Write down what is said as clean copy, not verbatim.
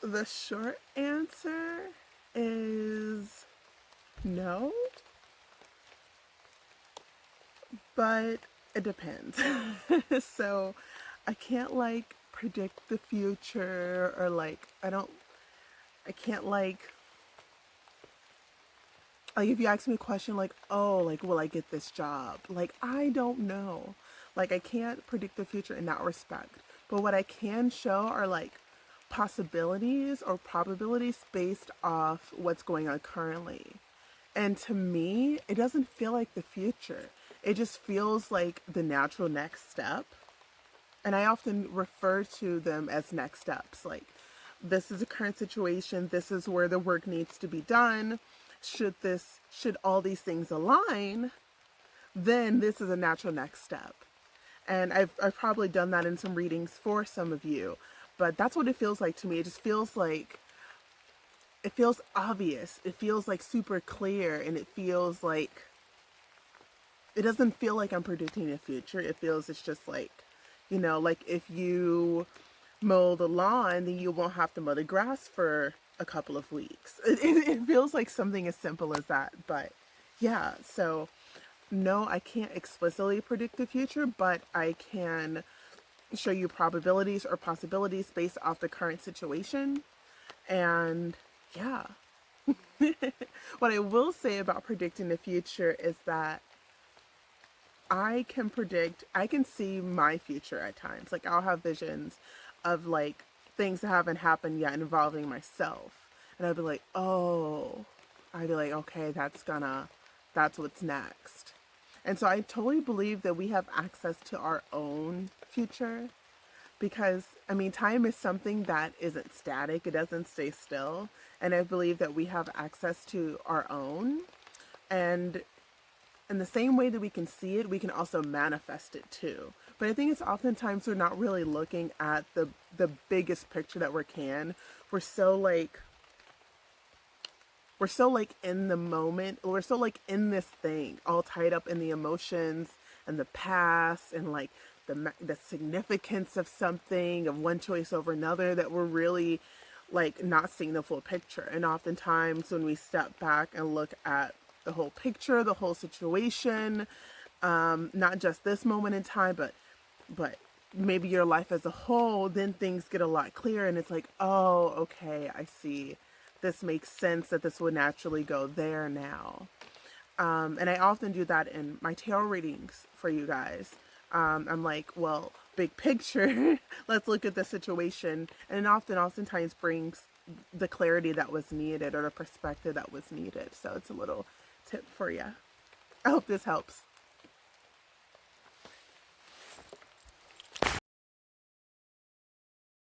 The short answer is no, but it depends. So I can't like predict the future or like I can't like if you ask me a question like, oh, like will I get this job? Like I don't know. Like I can't predict the future in that respect. But what I can show are like possibilities or probabilities based off what's going on currently. And to me, it doesn't feel like the future. It just feels like the natural next step. And I often refer to them as next steps. Like, this is a current situation. This is where the work needs to be done. Should all these things align, then this is a natural next step. And I've probably done that in some readings for some of you, but that's what it feels like to me. It just feels like it feels obvious. It feels like super clear, and it feels like it doesn't feel like I'm predicting the future. It feels it's just like, like if you mow the lawn, then you won't have to mow the grass for a couple of weeks. It feels like something as simple as that. But yeah, so no, I can't explicitly predict the future, but I can show you probabilities or possibilities based off the current situation. And yeah, what I will say about predicting the future is that I can see my future at times. Like I'll have visions of like things that haven't happened yet involving myself. And I'd be like, okay, that's what's next. And so I totally believe that we have access to our own future because, I mean, time is something that isn't static, it doesn't stay still. And I believe that we have access to our own. And in the same way that we can see it, we can also manifest it too. But I think it's oftentimes we're not really looking at the biggest picture that we can. We're so like we're so like in the moment. We're so like in this thing, all tied up in the emotions and the past and like the significance of something, of one choice over another, that we're really like not seeing the full picture. And oftentimes when we step back and look at the whole picture, the whole situation, not just this moment in time, but maybe your life as a whole, then things get a lot clearer and it's like, oh, okay, I see. This makes sense that this would naturally go there now. And I often do that in my tarot readings for you guys. I'm like, well, big picture, let's look at the situation. And it oftentimes brings the clarity that was needed or the perspective that was needed. So it's a little tip for you. I hope this helps.